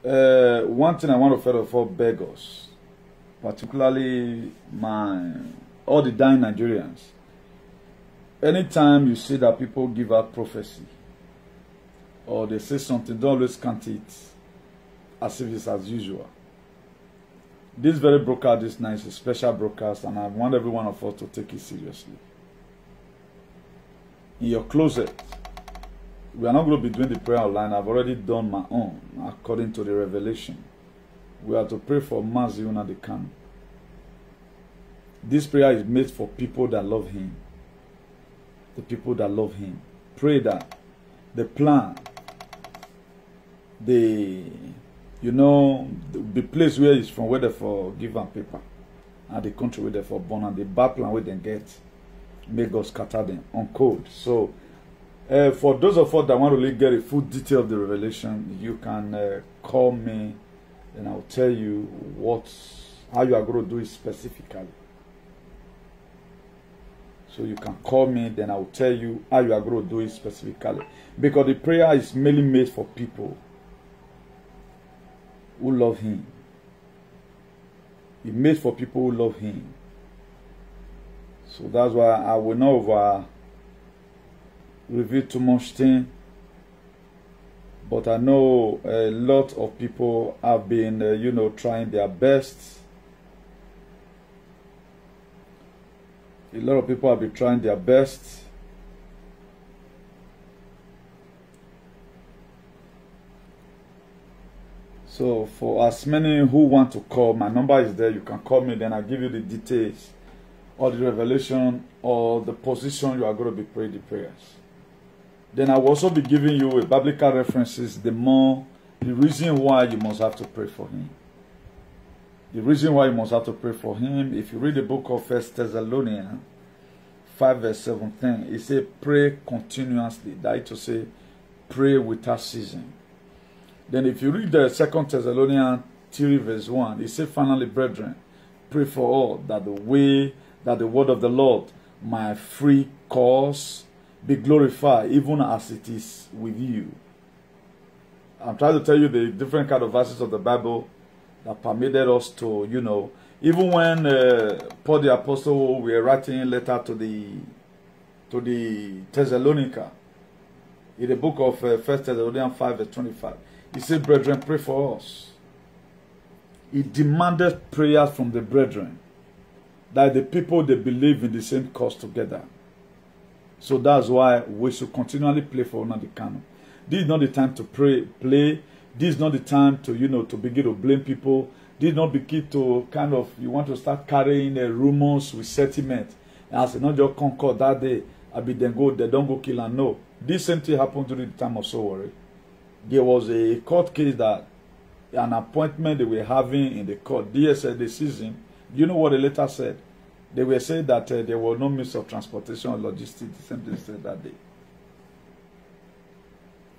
One thing I want to first of all beg us, particularly all the dying Nigerians. Anytime you see that people give out prophecy or they say something, don't always count it as if it's as usual. This very broadcast this night is a special broadcast, and I want every one of us to take it seriously. In your closet, we are not going to be doing the prayer online. I've already done my own according to the revelation. We are to pray for Mazi Nnamdi Kanu. This prayer is made for people that love him. The people that love him. Pray that the plan, the place where he's from, where they for give and paper, and the country where they for born, and the bad plan where they get, make God scatter them on code. So, for those of us that want to really get a full detail of the revelation, you can call me, and I'll tell you how you are going to do it specifically. So you can call me, then I'll tell you how you are going to do it specifically. Because the prayer is mainly made for people who love him. It's made for people who love him. So that's why I will not over reveal too much thing. But I know a lot of people have been, trying their best. A lot of people have been trying their best. So for as many who want to call, my number is there. You can call me, then I'll give you the details or the revelation or the position you are going to be praying the prayers. Then I will also be giving you a biblical references, the reason why you must have to pray for him. The reason why you must have to pray for him, if you read the book of 1 Thessalonians 5 verse 17, it says pray continuously. That is to say, pray without ceasing. Then if you read the 2 Thessalonians 3 verse 1, it says finally, brethren, pray for all that the word of the Lord, my free cause, be glorified, even as it is with you. I'm trying to tell you the different kind of verses of the Bible that permitted us to, even when Paul the Apostle were writing a letter to the Thessalonica, in the book of 1 Thessalonians 5 verse 25, he said, brethren, pray for us. He demanded prayers from the brethren, that the people they believe in the same cause together. So that's why we should continually pray for Nnamdi Kanu. This is not the time to play. This is not the time to, to begin to blame people. This is not the key to you want to start carrying rumors with sentiment. And say, not just concord that day, they don't go kill and no. This same thing happened during the time of Sowore. There was a court case that an appointment they were having in the court, DSS decision. You know what the letter said? They were saying that there was no means of transportation or logistics. The same thing said that day.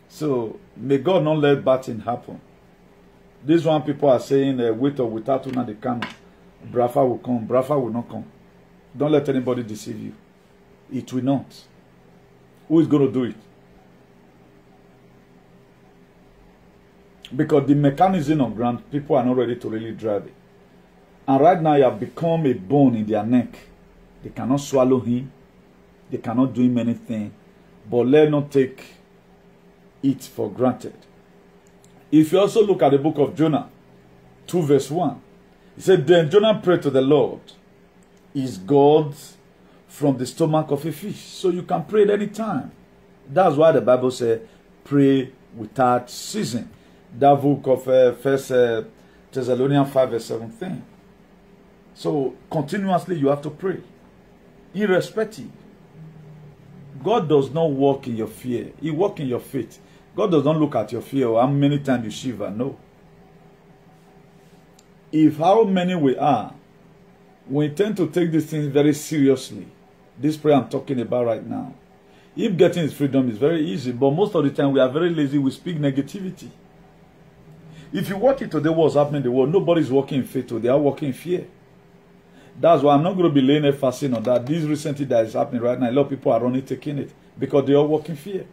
So, may God not let bad things happen. This one people are saying, with or without Nnamdi Kanu, Brafa will come, Brafa will not come. Don't let anybody deceive you. It will not. Who is going to do it? Because the mechanism on ground, people are not ready to really drive it. And right now, you have become a bone in their neck. They cannot swallow him. They cannot do him anything. But let not take it for granted. If you also look at the book of Jonah, 2 verse 1, it said, then Jonah prayed to the Lord, is God from the stomach of a fish? So you can pray at any time. That's why the Bible says, pray without ceasing. That book of 1 Thessalonians 5 verse 17. So continuously you have to pray. Irrespective. God does not work in your fear. He works in your faith. God does not look at your fear or how many times you shiver. No. If how many we are, we tend to take these things very seriously. This prayer I'm talking about right now. If getting his freedom is very easy, but most of the time we are very lazy. We speak negativity. If you watch it today, what's happening in the world, nobody's walking in faith today. They are walking in fear. That's why I'm not going to be laying emphasis on that. This recently that is happening right now, a lot of people are only taking it because they are walking fear.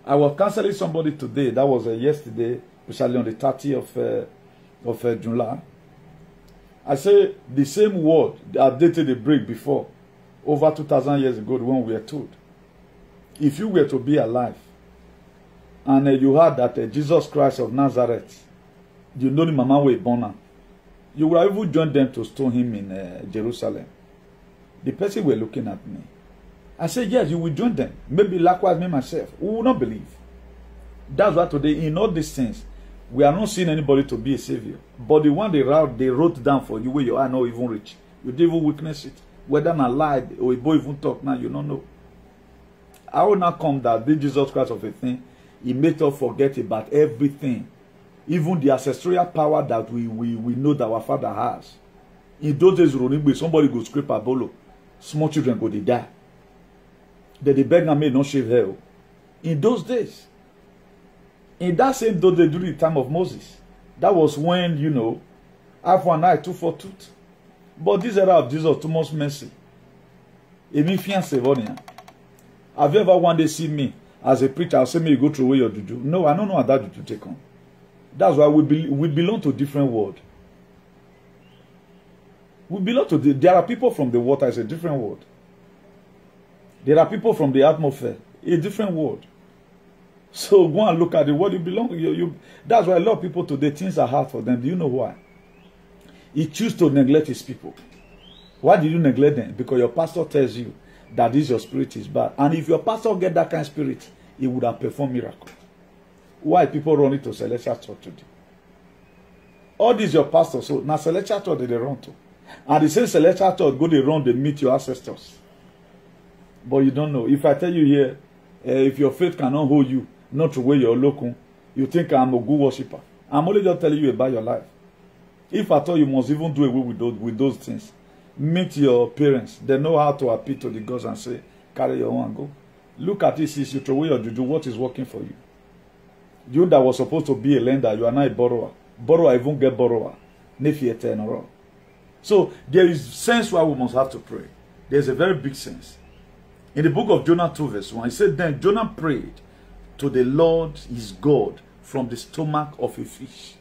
I was counseling somebody today. That was yesterday especially on the 30th of July. I say the same word that dated the break before, over 2,000 years ago, when we were told. If you were to be alive, and you heard that Jesus Christ of Nazareth, you know the mama was born, you would have even joined them to stone him in Jerusalem. The person were looking at me. I said, yes, you will join them. Maybe likewise me myself. We will not believe. That's why today, in all these things, we are not seeing anybody to be a savior. But the one they wrote down for you where you are not even rich. You didn't even witness it. Whether not lied or a boy even talk now, you don't know. I will not come that this Jesus Christ of a thing, he made us forget about everything. Even the ancestral power that we know that our father has. In those days, somebody go scrape a bolo. Small children go, they die. Then the beggar may not shave hair. In those days. In that same day during the time of Moses. That was when, you know, eye for an eye, tooth for tooth. But this era of Jesus, too much mercy. Have you ever one day seen me as a preacher? I'll say me you go through away your juju. No, I don't know how that juju take on. That's why we belong to a different world. We belong to there are people from the water, it's a different world. There are people from the atmosphere, a different world. So go and look at the world you belong. That's why a lot of people today, things are hard for them. Do you know why? He chooses to neglect his people. Why did you neglect them? Because your pastor tells you that this your spirit is bad. And if your pastor get that kind of spirit, he would have performed miracle. Why people run it to Celestial Church today? All these your pastor, so now Celestial Church they run to. And the same Celestial Church go they run, they meet your ancestors. But you don't know. If I tell you here, if your faith cannot hold you, not to where you're local, you think I'm a good worshiper. I'm only just telling you about your life. If I thought you must even do away with those things, meet your parents. They know how to appeal to the gods and say, carry your own and go. Look at this, you throw away your juju, what is working for you? You that was supposed to be a lender, you are now a borrower. Borrower even get borrower. So there is sense why we must have to pray. There's a very big sense. In the book of Jonah 2 verse 1, it said, then Jonah prayed to the Lord his God from the stomach of a fish.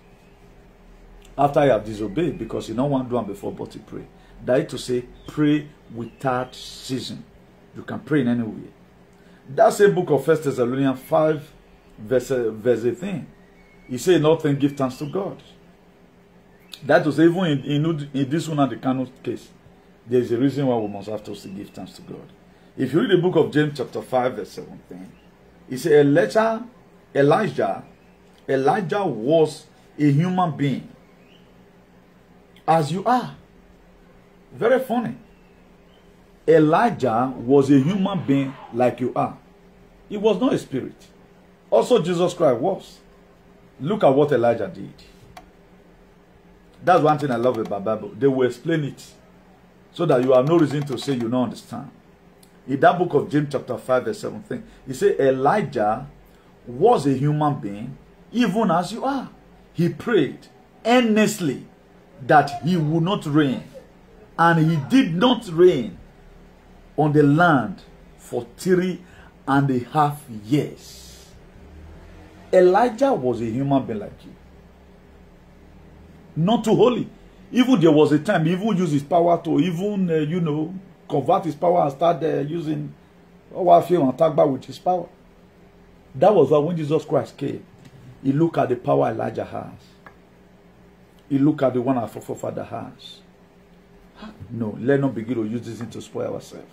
After he had disobeyed, because he don't want to do it before, but he prayed. That is to say, pray without ceasing. You can pray in any way. That's a book of 1 Thessalonians 5 verse 18. He said, nothing, give thanks to God. That was even in this one and the canon case. There is a reason why we must have to give thanks to God. If you read the book of James chapter 5 verse 17, it says Elijah was a human being. As you are. Very funny. Elijah was a human being like you are. He was not a spirit. Also Jesus Christ was. Look at what Elijah did. That's one thing I love about the Bible. They will explain it so that you have no reason to say you don't understand. In that book of James chapter 5 verse 17, he said Elijah was a human being even as you are. He prayed earnestly that he would not rain. And he did not rain on the land for 3.5 years. Elijah was a human being like you. Not too holy. Even there was a time he even used his power to even, convert his power and start using and tagba with his power. That was why when Jesus Christ came, he looked at the power Elijah has. He looked at the one our forefather has. No, let's not begin to use this thing to spoil ourselves.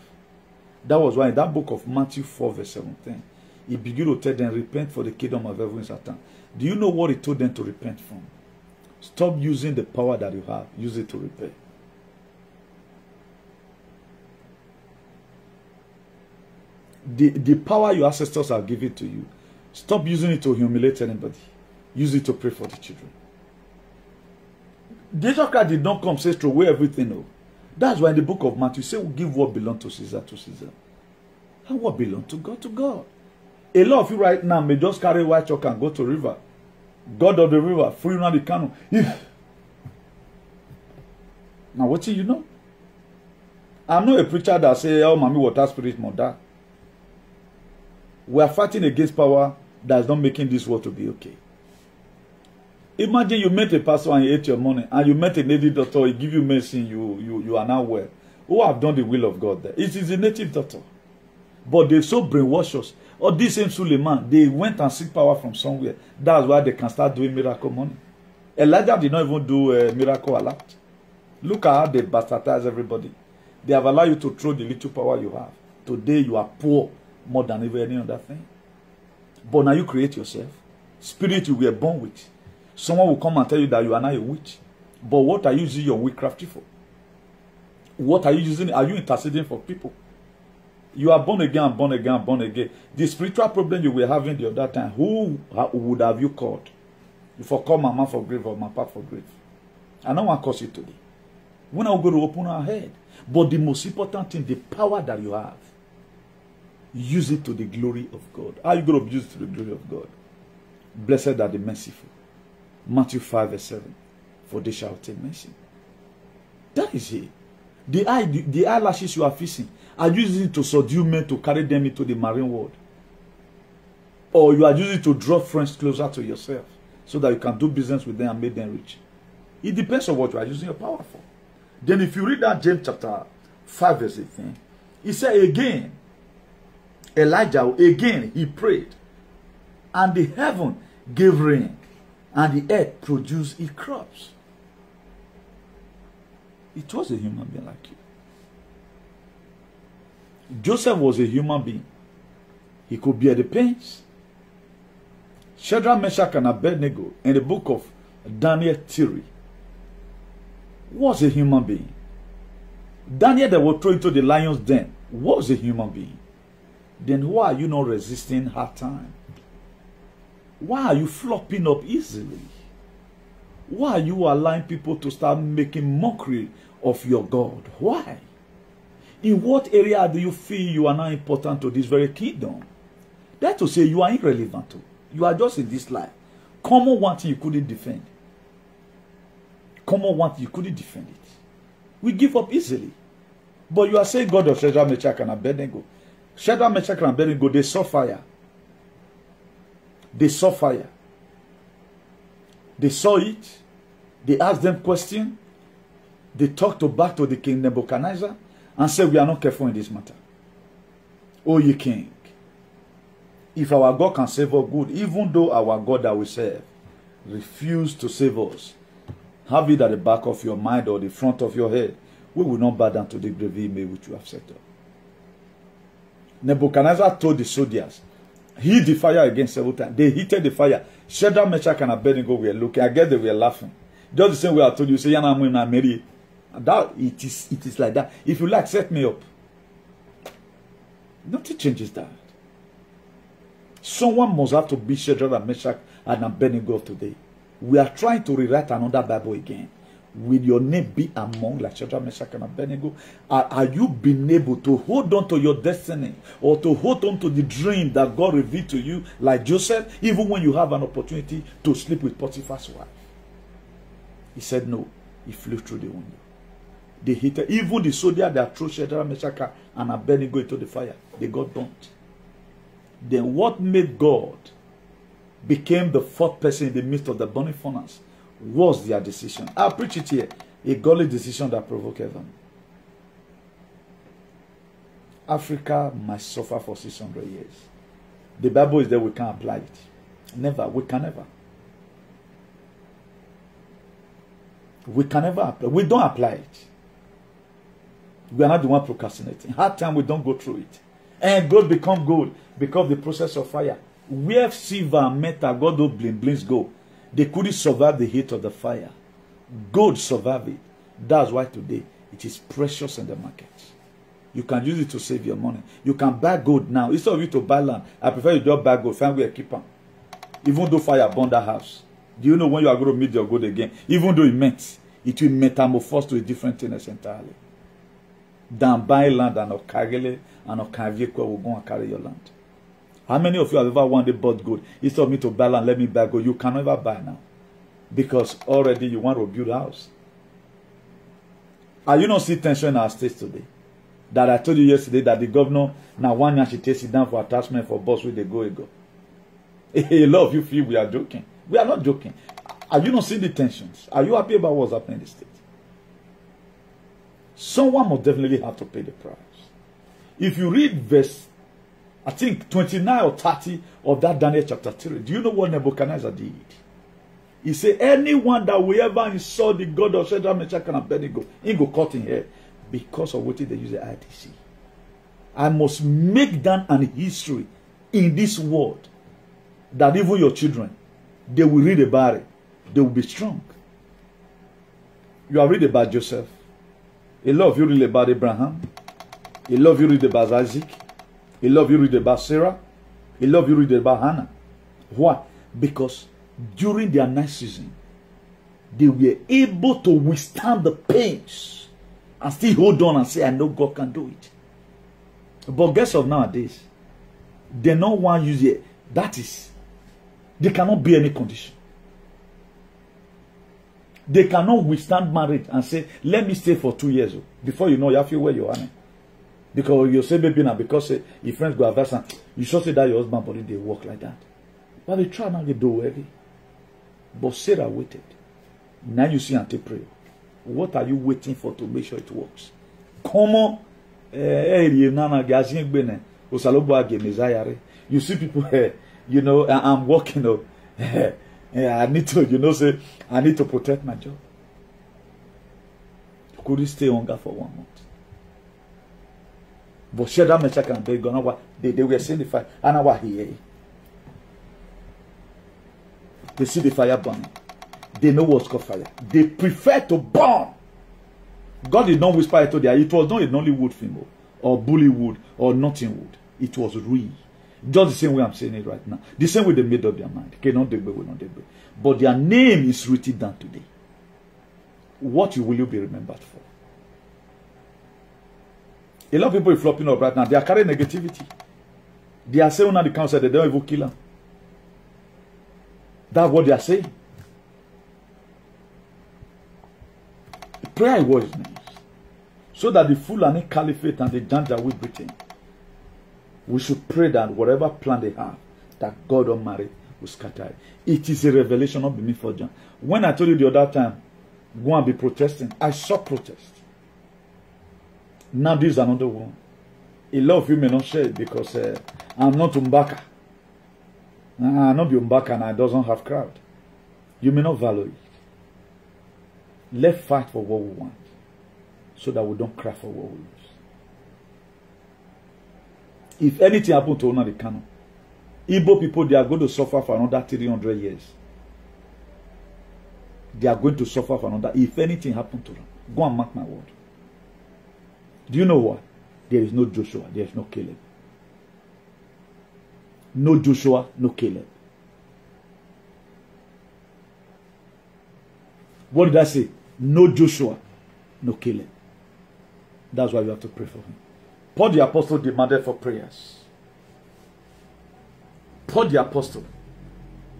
That was why in that book of Matthew 4 verse 17, he began to tell them, repent for the kingdom of heaven is at hand. Do you know what he told them to repent from? Stop using the power that you have. Use it to repent. The power your ancestors have given to you, stop using it to humiliate anybody. Use it to pray for the children. Jesus Christ did not come say throw away everything. No. That's why in the book of Matthew, say we give what belongs to Caesar, and what belongs to God, to God. A lot of you right now may just carry white chalk and go to river. God of the river, free around the cannon. Now what do you know? I'm not a preacher that say, oh, mommy, water spirit, mother. We are fighting against power that is not making this world to be okay. Imagine you met a pastor and he ate your money, and you met a native doctor, he give you medicine, you are now well. Who have done the will of God there? It is a native doctor. But they so brainwash us. Or this same Suleiman, they went and seek power from somewhere. That's why they can start doing miracle money. Elijah did not even do a miracle a lot. Look at how they bastardize everybody. They have allowed you to throw the little power you have. Today you are poor more than even any other thing. But now you create yourself. Spirit you were born with. Someone will come and tell you that you are not a witch. But what are you using your witchcraft for? What are you using? Are you interceding for people? You are born again, born again, born again. The spiritual problem you were having the other time, who would have you called? You for call Mama for grave or my Papa for grave. I don't want to cause it today. When I'm going to open our head. But the most important thing, the power that you have, use it to the glory of God. How are you going to use it to the glory of God? Blessed are the merciful. Matthew 5 verse 7. For they shall obtain mercy. That is it. The eyelashes you are facing, are you using it to subdue men to carry them into the marine world? Or you are using it to draw friends closer to yourself so that you can do business with them and make them rich? It depends on what you are using your power for. Then if you read that James chapter 5 verse 18, he said again, Elijah, again he prayed, and the heaven gave rain, and the earth produced its crops. It was a human being like you. Joseph was a human being. He could bear the pains. Shadrach, Meshach, and Abednego in the book of Daniel 3 was a human being. Daniel that was thrown into the lion's den was a human being. Then why are you not resisting hard time? Why are you flopping up easily? Why are you allowing people to start making mockery of your God? Why? In what area do you feel you are not important to this very kingdom? That to say you are irrelevant to. You are just in this life. Common one thing you couldn't defend. Common one thing you couldn't defend it. We give up easily. But you are saying God of Shadrach, Meshach, and Abednego. Shadrach, Meshach, and Abednego, they saw fire. They saw fire. They saw it. They asked them questions. They talked back to the king Nebuchadnezzar and said, we are not careful in this matter. O ye king, if our God can save us, good, even though our God that we serve refuse to save us, have it at the back of your mind or the front of your head, we will not bow down to the grave image which you have set up. Nebuchadnezzar told the soldiers, heat the fire again several times. They heated the fire. Shadrach, Meshach, and Abednego were looking. I guess they were laughing. Just the same way I told you, say, Yana, I'm going to marry. That it is like that. If you like, set me up. Nothing changes that. Someone must have to be Shadrach, Meshach, and Abednego today. We are trying to rewrite another Bible again. Will your name be among like Shadrach, Meshach, and Abednego? Are you being able to hold on to your destiny or to hold on to the dream that God revealed to you like Joseph, even when you have an opportunity to sleep with Potiphar's wife? He said no. He flew through the window. They hit it. Even the soldier that threw Shadrach, Meshach, and Abednego into the fire, they got burnt. Then what made God became the fourth person in the midst of the burning furnace was their decision. I'll preach it here. A godly decision that provoked heaven. Africa might suffer for 600 years. The Bible is there, we can't apply it. Never. We can never. We can never apply. We don't apply it. We are not the one procrastinating. Hard time, we don't go through it. And gold become gold because of the process of fire. Where silver and metal, God don't blings go. They couldn't survive the heat of the fire. Gold survived it. That's why today it is precious in the market. You can use it to save your money. You can buy gold now. Instead of you to buy land, I prefer you just buy gold. Find where you keep them. Even though fire burned that house. Do you know when you are going to meet your gold again? Even though it will metamorphose to a different thing entirely. Than buying land and not carry and not carry will go and carry your land. How many of you have ever one day bought gold? Instead of me to buy land, let me buy gold. You can never buy now. Because already you want to build a house. Are you not seeing tension in our states today? That I told you yesterday that the governor, now one year she takes it down for attachment for bus where they go. A lot of you feel we are joking. We are not joking. Are you not seeing the tensions? Are you happy about what's happening in the state? Someone must definitely have to pay the price. If you read verse, I think 29 or 30 of that Daniel chapter 3, do you know what Nebuchadnezzar did? He said, anyone that will ever insult the God of Shadrach, Meshach, and Abednego, he go cut in here because of what they use the IDC. I must make down an history in this world that even your children, they will read about it. They will be strong. You have read about Joseph. A lot of you read about Abraham. A lot of you read about Isaac. A lot of you read about Sarah. A lot of you read about Hannah. Why? Because during their night season, they were able to withstand the pains and still hold on and say, I know God can do it. But guess what nowadays? They don't want to use it. That is, they cannot be any condition. They cannot withstand marriage and say, let me stay for 2 years. Before you know, you have to where you are. Because you say, maybe now, because your friends go advance, and you should say that your husband body, they work like that. But they try not to do it. But Sarah waited. Now you see and take prayer. What are you waiting for to make sure it works? Come on. You see people, you know, I'm working. I need to, you know, say, I need to protect my job. Could he stay longer for 1 month? But Shadrach, Meshach, and Abednego, they were seeing the fire. And now here. They see the fire burning. They know what's called fire. They prefer to burn. God did not whisper it to them. It was not a Nollywood film or Bollywood or nothing wood. It was real. Just the same way I'm saying it right now. The same way they made up their mind. Okay, not the way, not the way. But their name is written down today. What will you be remembered for? A lot of people are flopping up right now. They are carrying negativity. They are saying on the council they don't even kill them. That's what they are saying. Prayer was nice. So that the Fulani Caliphate and the Janjaweed Britain, we should pray that whatever plan they have, that God Almighty will scatter it. It is a revelation, not me for John. When I told you the other time, go and be protesting, I saw protest. Now this is another one. A lot of you may not share it because I'm not Umbaka. I'm not Umbaka and I doesn't have crowd. You may not value it. Let's fight for what we want so that we don't cry for what we lose. If anything happens to Nnamdi Kanu, Igbo people, they are going to suffer for another 300 years. They are going to suffer for another. If anything happens to them, go and mark my word. Do you know what? There is no Joshua, there is no Caleb. No Joshua, no Caleb. What did I say? No Joshua, no Caleb. That's why you have to pray for him. Paul the Apostle demanded for prayers. Paul the Apostle,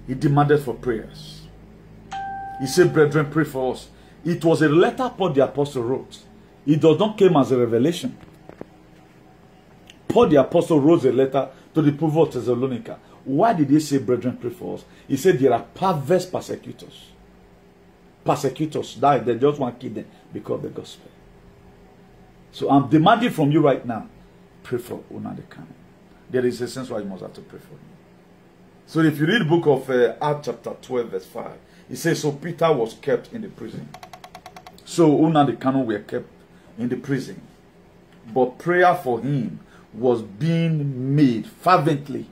he demanded for prayers. He said, brethren, pray for us. It was a letter Paul the Apostle wrote. It does not come as a revelation. Paul the Apostle wrote a letter to the people of Thessalonica. Why did he say, brethren, pray for us? He said there are perverse persecutors. Persecutors, that they just want to kill them because of the gospel. So I'm demanding from you right now, pray for Nnamdi Kanu. There is a sense why you must have to pray for him. So if you read the book of Acts chapter 12 verse 5, it says, so Peter was kept in the prison. So Nnamdi Kanu were kept in the prison. But prayer for him was being made fervently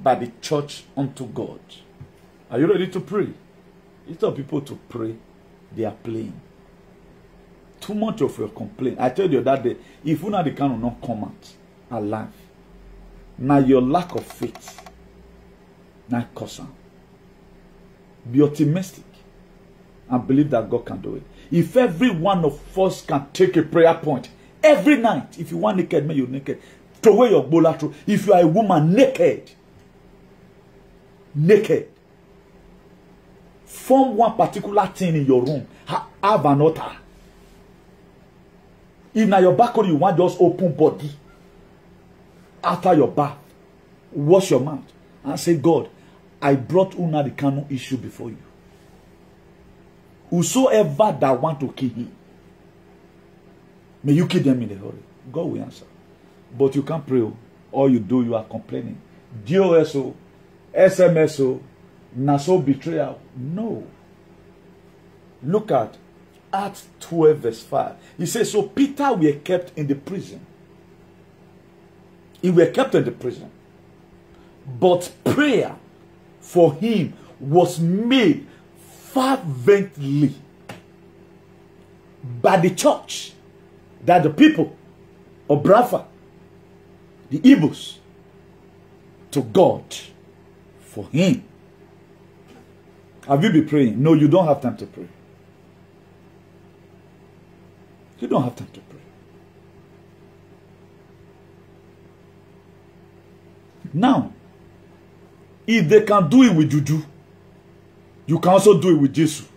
by the church unto God. Are you ready to pray? You tell people to pray, they are playing. Too much of your complaint. I told you that day, if Nnamdi Kanu not come out alive, now your lack of faith, now cause. Be optimistic and believe that God can do it. If every one of us can take a prayer point every night, if you want naked, may you naked. Throw away your bola through. If you are a woman naked, form one particular thing in your room. Have an altar. If now your back on you want just open body. After your bath, wash your mouth and say, God, I brought Nnamdi Kanu issue before you. Whosoever that want to kill him, may you kill them in a hurry. God will answer. But you can't pray. All you do, you are complaining. DOSO, SMSO, Naso betrayal. No. Look at Acts 12 verse 5. He says, so Peter were kept in the prison. He were kept in the prison. But prayer for him was made fervently by the church, that the people of Brafa, the Igbos, to God for him. Have you been praying? No, you don't have time to pray. You don't have time to pray. Now, if they can do it with Juju, you can also do it with Jesus.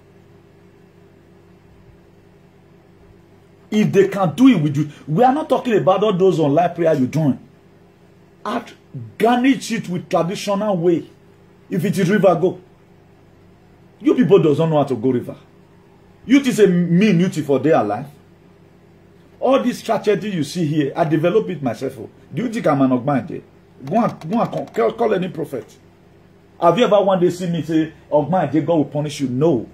If they can do it with you, we are not talking about all those online prayer you doing. Garnish it with traditional way. If it is river, go. You people don't know how to go river. You just say me beauty for their life. All this strategy you see here, I developed it myself. Do you think I'm an Ogmanje? Go and call any prophet. Have you ever one day seen me say, Ogmanje, God will punish you? No.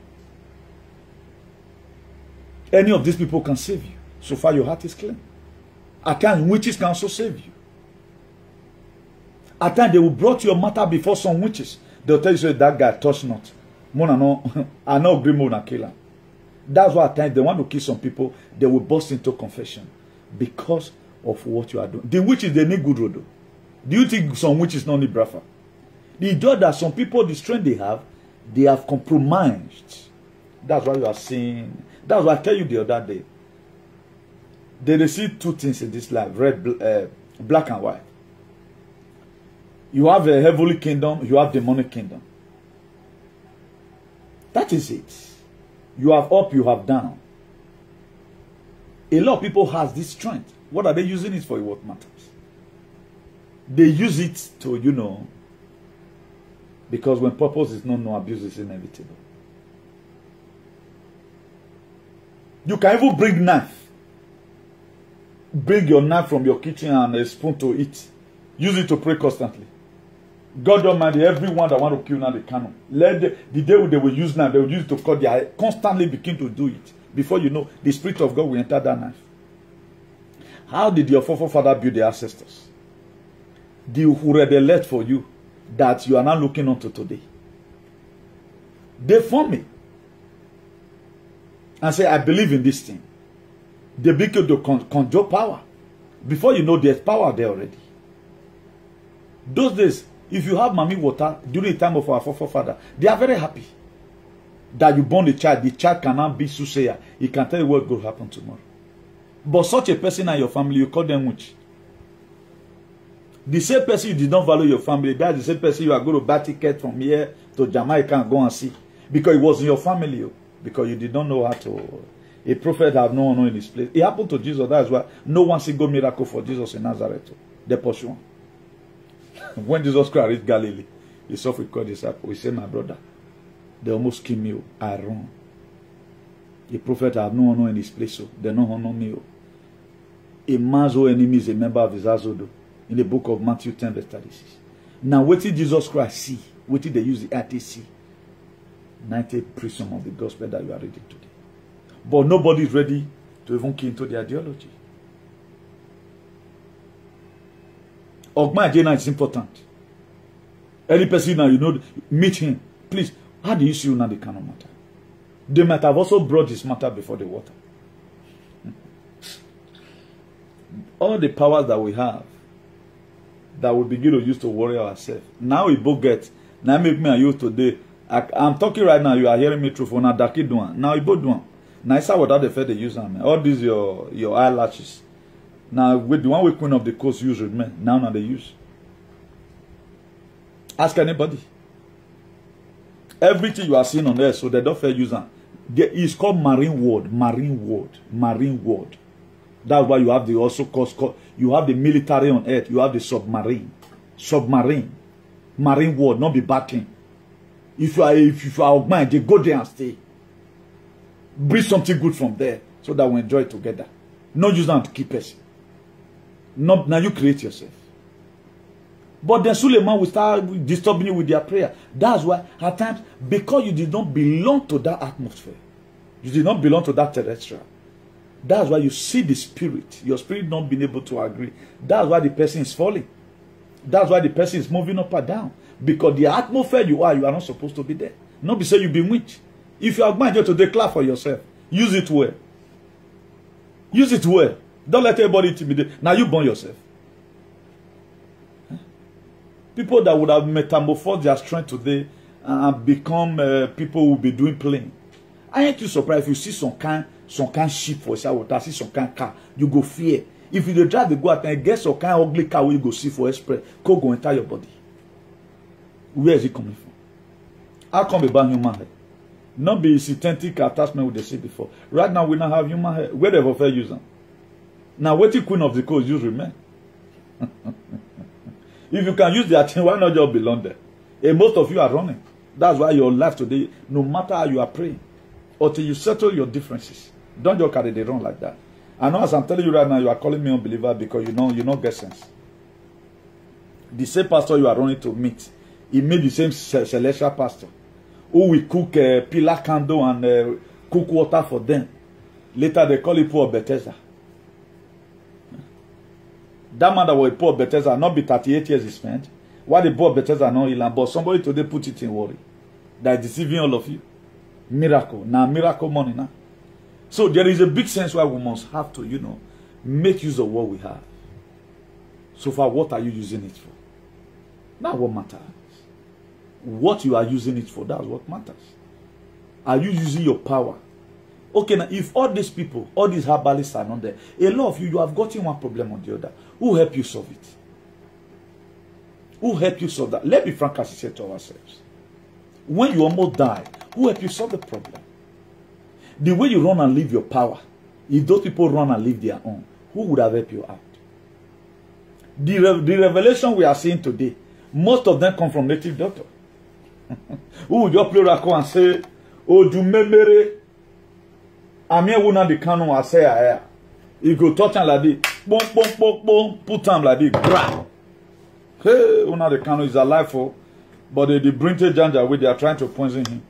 Any of these people can save you. So far your heart is clean. At times witches can also save you. At times they will brought your matter before some witches. They'll tell you, say, that guy touch not. I know agree Mona killer. That's why at times they want to kill some people, they will burst into confession because of what you are doing. The witches, they need good road. Do you think some witches don't need brafa? The job that some people, the strength they have compromised. That's why you are seeing. That's why I tell you the other day. They see two things in this life: black and white. You have a heavenly kingdom, you have demonic kingdom. That is it. You have up, you have down. A lot of people has this strength. What are they using it for? What matters? They use it to, you know, because when purpose is not known, abuse is inevitable. You can even bring knife. Bring your knife from your kitchen and a spoon to eat. Use it to pray constantly. God Almighty, everyone that want to kill now, they cannot. Let the day they will use knife, they will use it to cut their eye. Constantly begin to do it. Before you know, the Spirit of God will enter that knife. How did your forefather build their ancestors? The who they left for you that you are now looking onto today. They form me and say, I believe in this thing. They begin to conjure power. Before you know, there's power there already. Those days, if you have mommy water during the time of our forefather, they are very happy that you born a child. The child cannot be soothsayer. He can tell you what will happen tomorrow. But such a person in your family, you call them witch. The same person you did not value your family, that's the same person you are going to buy ticket from here to Jamaica and go and see. Because it was in your family. Because you did not know how to. A prophet had no honor in his place. It happened to Jesus. That's why no one single miracle for Jesus in Nazareth. They pursue. When Jesus Christ reached Galilee, he saw with God disciples. He said, my brother, they almost kill me. I run. The prophet had no honor in his place. So they don't honor me. A man's own enemy is a member of his household. In the book of Matthew 10 verse 36. Now, what did Jesus Christ see? What did they use the RTC? 90 prison of the gospel that you are reading today. But nobody is ready to even key into the ideology. Ogma Ajena is important. Any person now, you know, meet him. Please, how do you see now the kind of matter? They might have also brought this matter before the water. All the powers that we have, that we begin to use to worry ourselves. Now we both get. Now make me and you today. I'm talking right now. You are hearing me through phone. Now we both do. Now I saw what the fair they use. All these your eyelashes. Now with the one we Queen of the Coast use with me. Now they use. Ask anybody. Everything you are seeing on there, so they don't fair use them. It's called marine ward. Marine ward. Marine ward. That's why you have the also called, you have the military on earth, you have the submarine. Submarine. Marine ward, not be bad thing. If you are Ogmanje, go there and stay. Bring something good from there so that we enjoy it together. Not use them to keep us. Not now you create yourself. But then Suleiman will start disturbing you with their prayer. That's why at times, because you did not belong to that atmosphere, you did not belong to that terrestrial. That's why you see the spirit. Your spirit not being able to agree. That's why the person is falling. That's why the person is moving up and down. Because the atmosphere you are not supposed to be there. Not be say you be witch. If you are going to declare for yourself, use it well. Use it well. Don't let everybody intimidate. Now you burn yourself. People that would have metamorphosed their strength today and become people who will be doing playing. I ain't too surprised if you see some kind sheep for yourself, see some kind car, you go fear. If you drive the go out and get some kind ugly car where you go see for express, could go enter your body. Where is it coming from? How come about human hair? Not be synthetic attachment with the sea before. Right now we now have human hair. Where they prefer use them? Now what the queen of the coast use remain? If you can use their thing, why not just belong there? And most of you are running. That's why your life today, no matter how you are praying, until you settle your differences, don't just carry the run like that. I know as I'm telling you right now, you are calling me unbeliever because you don't get sense. The same pastor you are running to meet, he made the same celestial pastor who will cook pillar candle and cook water for them. Later they call it poor Bethesda. That man that was a poor Bethesda, not be 38 years he spent. Why the poor Bethesda not heal, but somebody today put it in worry. That is deceiving all of you. Miracle. Now miracle money now. So there is a big sense why we must have to, make use of what we have. So far, what are you using it for? That's what matters. What you are using it for, that's what matters. Are you using your power? Okay, now if all these people, all these herbalists are not there, a lot of you have gotten one problem or the other. Who help you solve it? Who help you solve that? Let's be frank as we say to ourselves. When you almost die, who help you solve the problem? The way you run and live your power, if those people run and live their own, who would have helped you out? The revelation we are seeing today, most of them come from native doctor. Who would just play raccoon and say, oh, do memory? I'm here, who not the canon, I say, I you go touch him like this, boom, boom, boom, boom, put him like this, grab. Hey, who not the canon is alive for, but the Brinty Janja, where they are trying to poison him.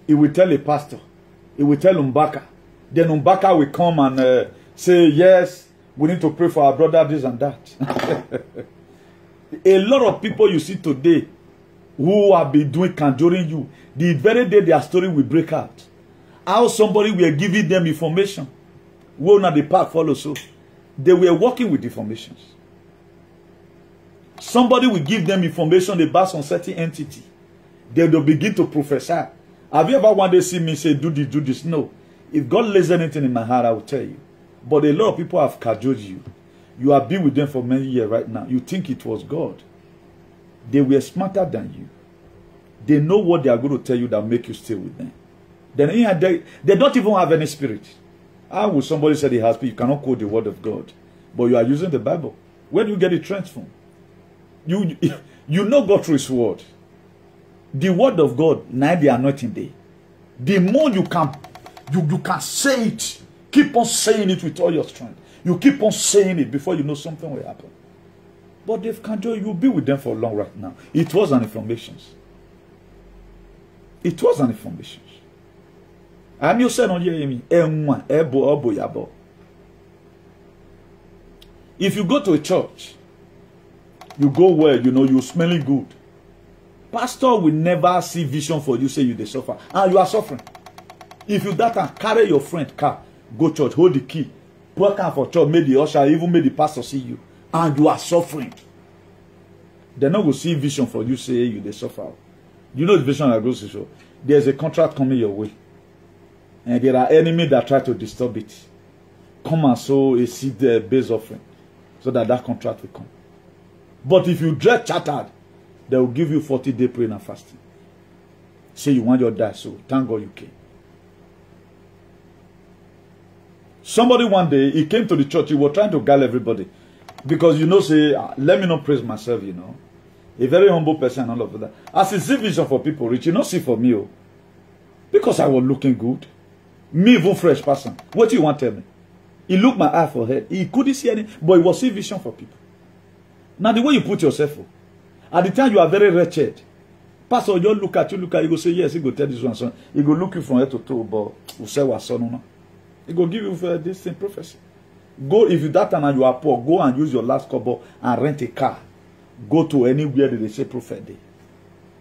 He will tell a pastor, he will tell Umbaka. Then Umbaka will come and say, yes, we need to pray for our brother, this and that. A lot of people you see today who have been doing conjuring you, the very day their story will break out. How somebody were giving them information. Well, now the path follows so. They were working with informations. Somebody will give them information about some certain entity. They will begin to prophesy. Have you ever one day seen me say, do this, do this? No. If God lays anything in my heart, I will tell you. But a lot of people have cajoled you. You have been with them for many years right now. You think it was God. They were smarter than you. They know what they are going to tell you that will make you stay with them. Then they don't even have any spirit. How will somebody say they have spirit? You cannot quote the word of God. But you are using the Bible. Where do you get it transformed? You know God through his word. The word of God, now the anointing day. The more you can say it. Keep on saying it with all your strength. You keep on saying it before you know something will happen. But they've conjured, you'll be with them for long right now. It was an information. It was an information. I'm you saying on you, if you go to a church, you go where you're smelling good. Pastor will never see vision for you, say you they suffer. And you are suffering. If you that and carry your friend car, go church, hold the key, work out for church, make the usher, even make the pastor see you, and you are suffering. They're not going to see vision for you, say you they suffer. You know the vision that goes to show. There's a contract coming your way. And there are enemies that try to disturb it. Come and sow a seed based offering. So that contract will come. But if you dread chattered, they will give you 40-day praying and fasting. Say you want your die, so thank God you came. Somebody one day, he came to the church, he was trying to guile everybody. Because say, let me not praise myself, A very humble person and all of that. As he see vision for people rich, see for me. Because I was looking good. Me, even fresh person. What do you want to tell me? He looked my eye for head. He couldn't see any, but he was seeing vision for people. Now, the way you put yourself up, at the time you are very wretched. Pastor, you look at you go say, yes, he go tell this one, son. He go look you from head to toe, but we say what son, no. He go give you for this same prophecy. Go, if you that time and you are poor, go and use your last kobo and rent a car. Go to anywhere that they say prophet day.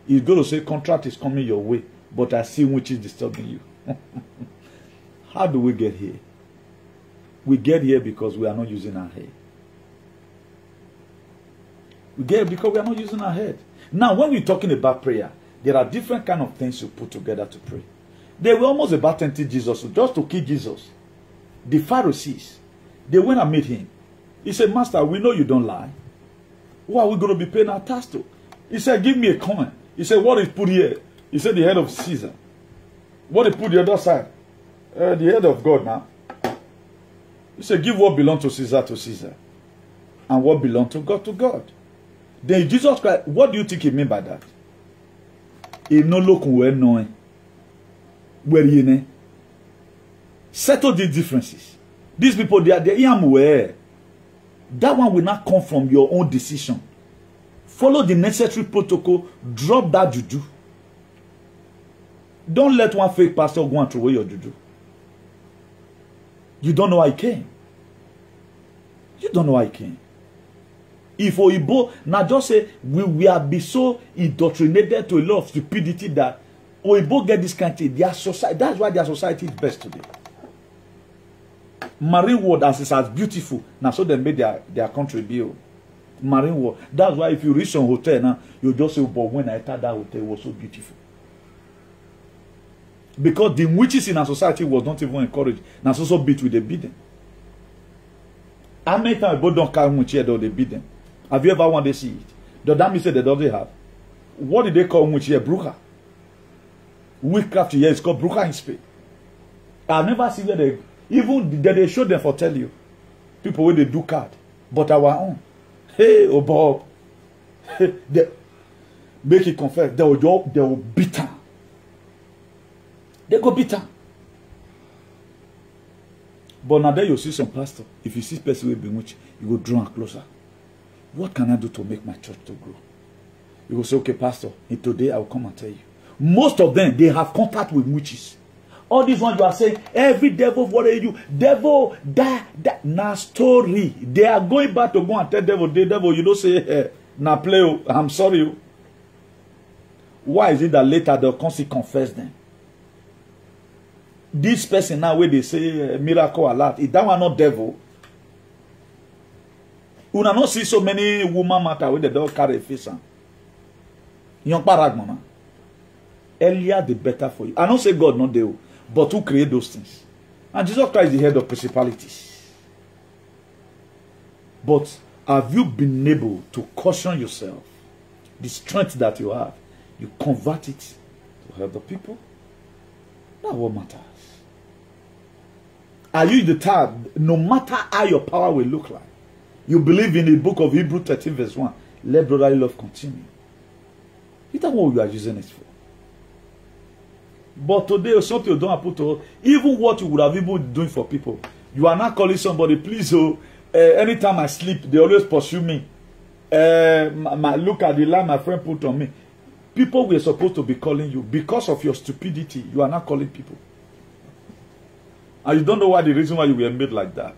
He's going to say contract is coming your way, but I see which is disturbing you. How do we get here? We get here because we are not using our head. We get here because we are not using our head. Now, when we're talking about prayer, there are different kind of things you put together to pray. They were almost about to tempt Jesus, just to kill Jesus. The Pharisees, they went and met him. He said, Master, we know you don't lie. Who are we going to be paying our tax to? He said, give me a coin. He said, what is put here? He said, the head of Caesar. What is put the other side? The head of God now. He said, give what belongs to Caesar, and what belongs to God to God. Then Jesus Christ, what do you think he meant by that? He no look well knowing where you know. Settle the differences. These people, they are aware. That one will not come from your own decision. Follow the necessary protocol. Drop that juju. Don't let one fake pastor go and throw away your juju. You don't know how he came. You don't know how he came. If Oyibo, now just say, we have been so indoctrinated to a lot of stupidity that Oyibo get this country, their society, that's why their society is best today. Marine world as beautiful. Now so they made their country build. Marine world. That's why if you reach some hotel now, you just say, but when I thought that hotel was so beautiful. Because the witches in our society was not even encouraged. Now so beat with the beating. How many times both don't carry witch here though they beat them? Have you ever wanted to see it? Does that mean say they don't have? What did they call witch here? Brucha. Witchcraft here is called Brucha in Spain. I've never seen where they even they show them for tell you. People where they do card. But our own. Hey, oh Bob. They make it confess. They will beat her. They go beat her. But now there you see some pastor. If you see person will be witch, you go draw closer. What can I do to make my church to grow? You will say, okay, pastor, and today I will come and tell you. Most of them, they have contact with witches. All these ones you are saying, every devil, what are you? Devil, that, na story. They are going back to go and tell devil, the devil, you don't say, hey, na play, I'm sorry. Why is it that later they'll come see confess them? This person now where they say miracle alert, is that one not devil? You not see so many women matter where they don't carry a face on. Young parag mama. Earlier the better for you. I don't say God not there, but who create those things? And Jesus Christ is the head of principalities. But have you been able to caution yourself? The strength that you have, you convert it to help the people? That's what matters. Are you the type, no matter how your power will look like, you believe in the book of Hebrews 13 verse 1, let brotherly love continue. Is that what you are using it for? But today, something you don't have put to, even what you would have even been doing for people, you are not calling somebody, please, anytime I sleep, they always pursue me. Look at the line my friend put on me. People were supposed to be calling you. Because of your stupidity, you are not calling people. And you don't know why the reason why you were made like that.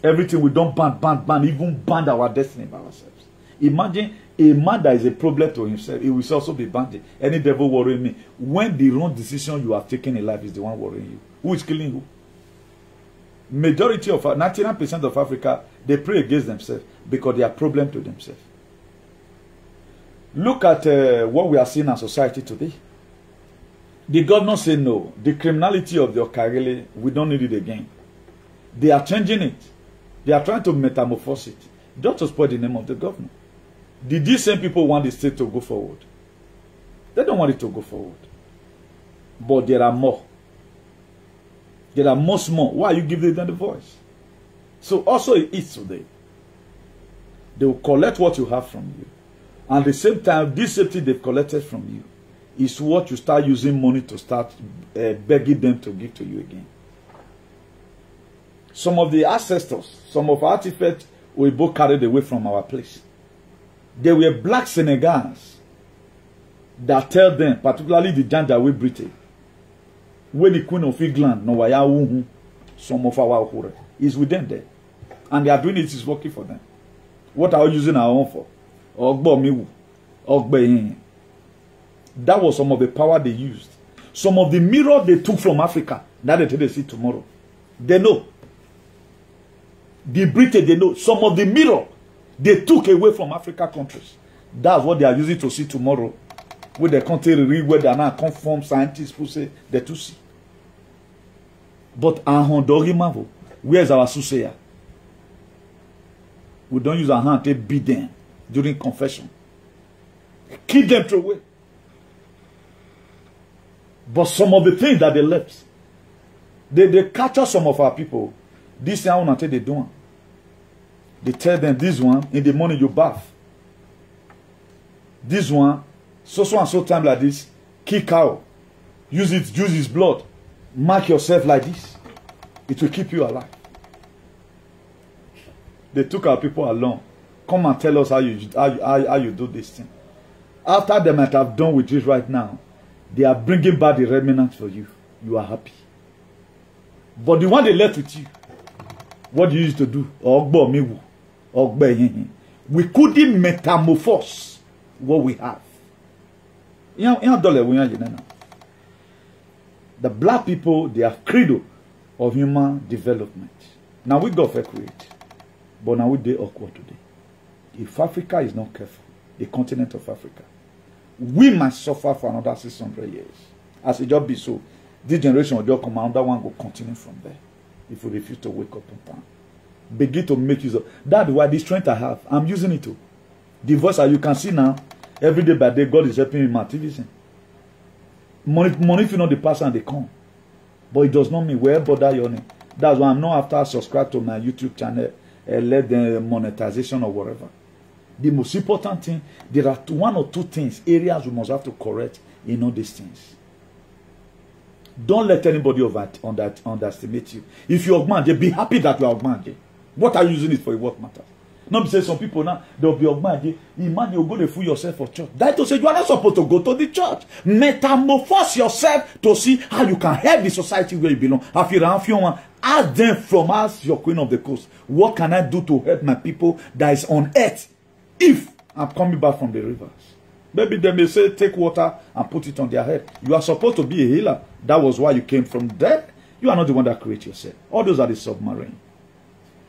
Everything we don't ban, even ban our destiny by ourselves. Imagine a man that is a problem to himself, he will also be banned. Any devil worrying me. When the wrong decision you have taken in life is the one worrying you. Who is killing who? Majority of 99% of Africa, they pray against themselves because they are problem to themselves. Look at what we are seeing in society today. The governor say no. The criminality of the Okarele, we don't need it again. They are changing it. They are trying to metamorphose it. Just to spoil the name of the governor. Did these same people want the state to go forward? They don't want it to go forward. But there are more. There are much more. Why are you giving them the voice? So also it is today. They will collect what you have from you. And at the same time, this safety they've collected from you is what you start using money to start begging them to give to you again. Some of the ancestors, some of our artifacts we both carried away from our place. They were black Senegals that tell them, particularly the Janjaweed Britain, when the Queen of England, no, some of our Ohure, is with them there. And they are doing it, it's working for them. What are we using our own for? That was some of the power they used. Some of the mirror they took from Africa, that they see tomorrow. They know. The British, they know. Some of the mirror they took away from African countries. That's what they are using to see tomorrow. With the country read where they are now confirm scientists who say they to see. But where's our Suseya? We don't use our hand to beat them during confession. Keep them through away. But some of the things that they left, they capture some of our people. This is what they do. They tell them this one in the morning you bath. This one, so and so time like this, kill cow. Use his blood. Mark yourself like this. It will keep you alive. They took our people along. Come and tell us how you do this thing. After they might have done with it right now, they are bringing back the remnant for you. You are happy. But the one they left with you, what do you used to do? We couldn't metamorphose what we have. The black people, they are cradle of human development. Now we got to create. But now we are awkward today. If Africa is not careful, the continent of Africa, we must suffer for another 600 years. As it just be so, this generation will just come, another one will continue from there. If we refuse to wake up on time. Begin to make use of. That's why the strength I have, I'm using it too. The voice that you can see now, every day by day, God is helping me in my activism. Money if you know the person they come. But it does not mean where bother your name. That's why I'm not after subscribe to my YouTube channel and let the monetization or whatever. The most important thing, there are one or two things, areas we must have to correct in all these things. Don't let anybody underestimate you. If you're Ogmanje, be happy that you are Ogmanje. What are you using it for? What matters? Not say some people now, they'll be Ogmanje. Imagine you go to fool yourself for church. That to say you are not supposed to go to the church. Metamorphose yourself to see how you can help the society where you belong. Ask them from us, your queen of the coast. What can I do to help my people that is on earth if I'm coming back from the rivers? Maybe they may say, take water and put it on their head. You are supposed to be a healer. That was why you came from there. You are not the one that created yourself. All those are the submarine.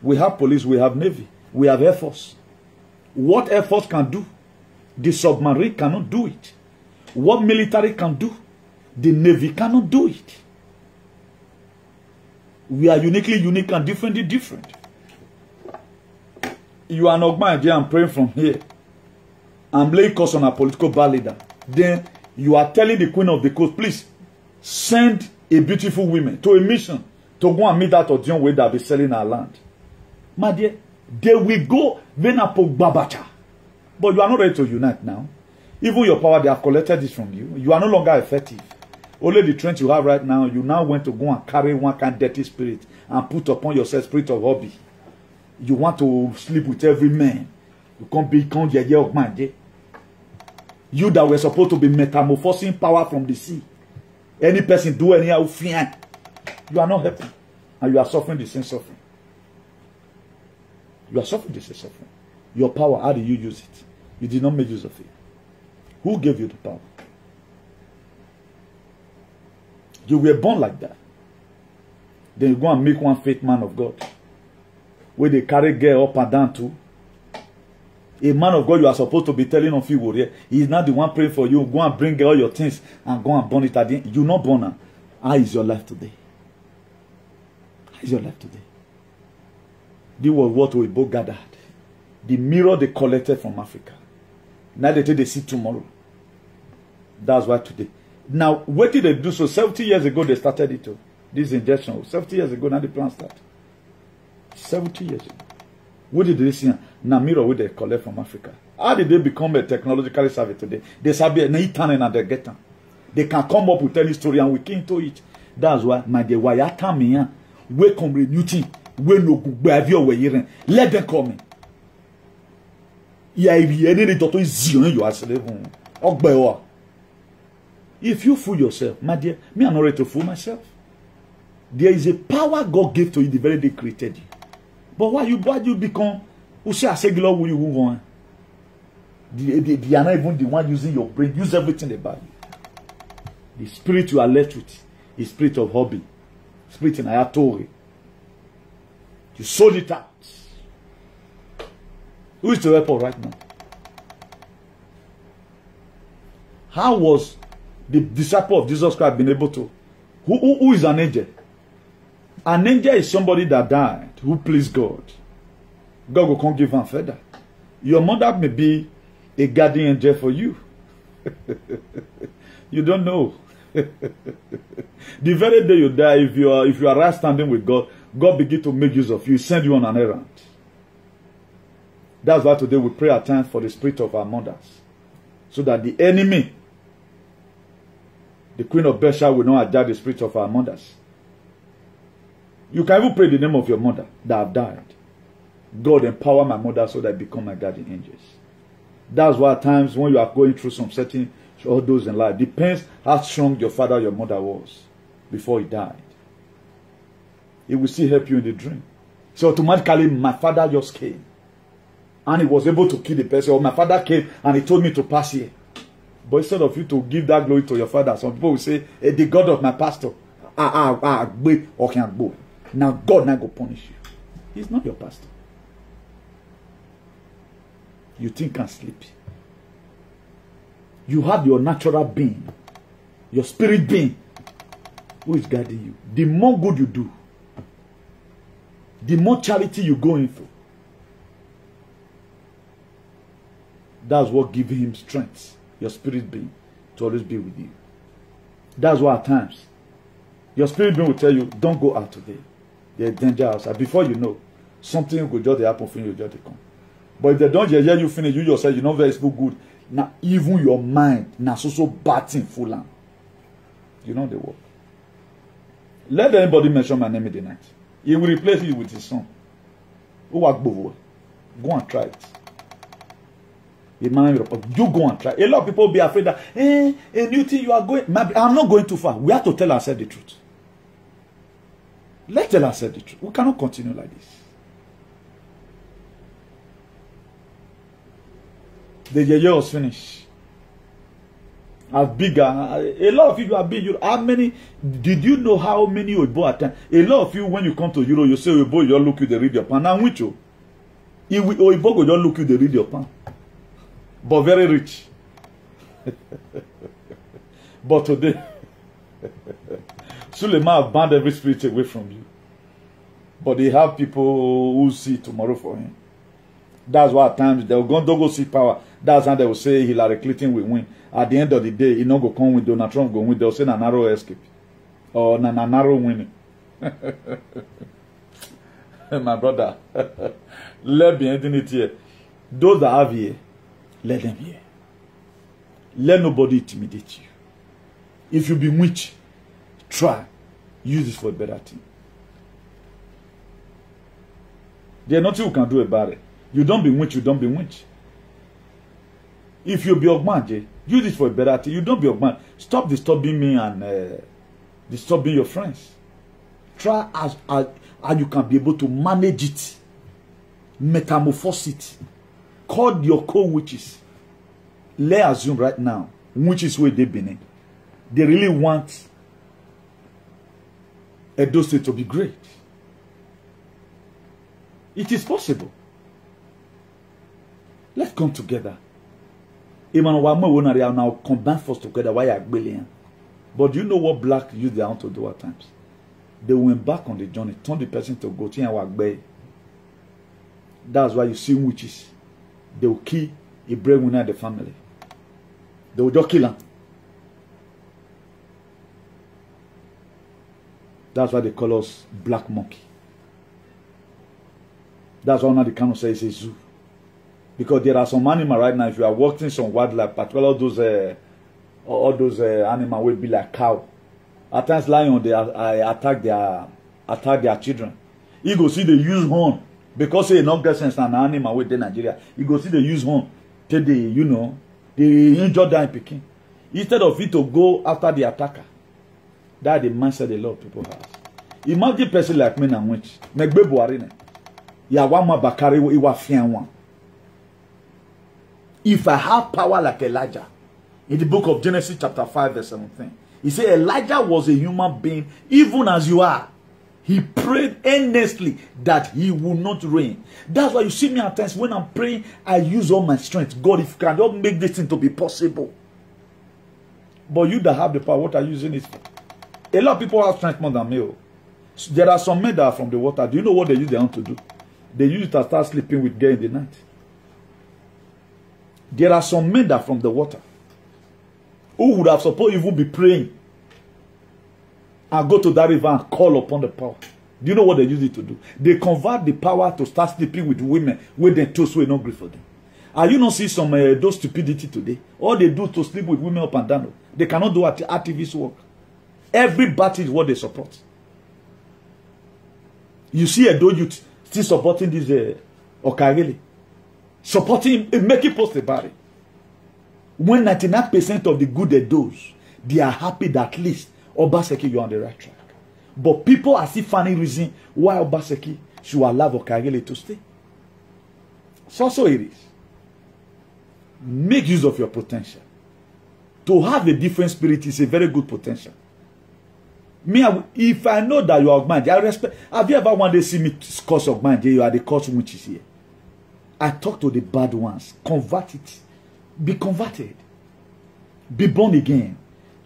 We have police, we have navy, we have air force. What air force can do, the submarine cannot do it. What military can do, the navy cannot do it. We are uniquely unique and differently different. You are not my I'm praying from here. I'm laying curse on a political bar leader. Then you are telling the queen of the coast, please send a beautiful woman to a mission to go and meet that Odion way that be selling our land. My dear, they will go Venapok Babacha. But you are not ready to unite now. Even your power, they have collected this from you. You are no longer effective. Only the strength you have right now, you now want to go and carry one kind of dirty spirit and put upon yourself spirit of hobby. You want to sleep with every man. You can't become the idea of man. You that were supposed to be metamorphosing power from the sea. Any person do anyhow fear. You are not happy. And you are suffering the same suffering. You are suffering the same suffering. Your power, how do you use it? You did not make use of it. Who gave you the power? You were born like that. Then you go and make one fake man of God. Where they carry girl up and down too. A man of God you are supposed to be telling of you warrior. He is not the one praying for you. Go and bring all your things and go and burn it at the end. You're not born now. How is your life today? How is your life today? This was what we both gathered. The mirror they collected from Africa. Now they see tomorrow. That's why today. Now, what did they do? So 70 years ago they started it. This injection. 70 years ago now the plan started. 70 years ago. What did they see? Now mirror what they collect from Africa. How did they become a technologically savvy today? They sabi an internet and they get them. They can come up with any story and we came to it. That's why my dear, why I tell me, we come renewing, we no good we hearing. Let them come in. Yeah, if you any to zero, you are slave. If you fool yourself, my dear, me I'm not ready to fool myself. There is a power God gave to you the very day He created you. But why you become who say a secular will you want? They are not even the one using your brain. Use everything about you. The spirit you are left with is spirit of hobby, spirit in Ayatori. You sold it out. Who is the weapon right now? How was the disciple of Jesus Christ been able to? Who is an angel? An angel is somebody that died who pleased God. God will come give him feather. Your mother may be a guardian angel for you. You don't know. The very day you die, if you are right standing with God, God begin to make use of you, send you on an errand. That's why today we pray at times for the spirit of our mothers, so that the enemy, the queen of Besha, will not adjust the spirit of our mothers. You can even pray the name of your mother that have died. God, empower my mother so that I become my guardian angels. That's why at times when you are going through some certain all those in life, depends how strong your father or your mother was before he died. It will still help you in the dream. So automatically my father just came and he was able to kill the person, or my father came and he told me to pass here. But instead of you to give that glory to your father, some people will say, hey, the God of my pastor, now God now go punish you. He's not your pastor. You think and sleep. You have your natural being, your spirit being, who is guiding you. The more good you do, the more charity you go in for. That's what gives him strength, your spirit being, to always be with you. That's why at times, your spirit being will tell you, don't go out today. There's danger outside. Before you know, something will just happen for you, just come. But if they don't hear you finish, you yourself, you know very good. Now, even your mind, now so batting full on. You know the word. Let anybody mention my name in the night. He will replace you with his son. Go and try it. You go and try. A lot of people be afraid that, a new thing you are going. I'm not going too far. We have to tell ourselves the truth. Let's tell ourselves the truth. We cannot continue like this. The year was finished. As bigger, a lot of you are big. How many? Did you know how many Oyibo attend? A lot of you, when you come to Europe, you say Oyibo, you just look you, they read your pan. Now which you? Oyibo go just look you, they read your pan. But very rich. But today, Suleiman have banned every spirit away from you. But they have people who see tomorrow for him. That's why at times they'll go see power. That's how they will say Hillary Clinton will win. At the end of the day, he not go come with Donald Trump go win. They'll say na narrow escape. Or na narrow winning. My brother. Let me end it here. Those that have here, let them hear. Let nobody intimidate you. If you be witch, try. Use this for a better thing. There's nothing you can do about it. You don't be witch, you don't be witch. If you be Ogmanje, use it for a better thing. You don't be Ogman. Stop disturbing me and disturbing your friends. Try as you can be able to manage it. Metamorphose it. Call your co-witches. Let's assume right now, witches where they've been in. They really want Edo State to be great. It is possible. Let's come together. Now combine force together. Why are billion? But do you know what black use their own to do at times? They went back on the journey, turn the person to go to. That's why you see witches. They will kill a breadwinner in the family. They will just kill him. That's why they call us black monkey. That's why now they cannot say it's a zoo. Because there are some animals right now, if you are watching some wildlife, particularly all those animals will be like cow. At times lion, they attack their children. You go see they use horn. Because they not get sense an animal with the Nigeria. You go see they use horn. Till they, they injure that picking. Instead of it to go after the attacker. That's the mindset a lot of people have. Imagine a person like me and which. Megbe Buhari. Ya wama bakari iwa fian one. If I have power like Elijah, in the book of Genesis chapter 5 verse 17, he said Elijah was a human being, even as you are. He prayed earnestly that he would not rain. That's why you see me at times when I'm praying, I use all my strength. God, if you cannot make this thing to be possible. But you that have the power, what are you using it for? A lot of people have strength more than me. There are some men that are from the water. Do you know what they use their own to do? They use it to start sleeping with girls in the night. There are some men that are from the water who would have supposed even be praying and go to that river and call upon the power. Do you know what they use it to do? They convert the power to start sleeping with women with their toes will not agree for them. Are you not see some those stupidity today? All they do to sleep with women up and down. They cannot do activist work. Every party is what they support. You see a youth still supporting this Okagele. Supporting him, making post about it. When 99% of the good they do, they are happy that at least Obaseki, you're on the right track. But people are still finding reason why Obaseki should allow Okagele to stay. So it is. Make use of your potential. To have a different spirit is a very good potential. Me, if I know that you are Ogbanje, I respect. Have you ever one day see me curse Ogbanje? You are the curse which is here. I talk to the bad ones. Convert it. Be converted. Be born again.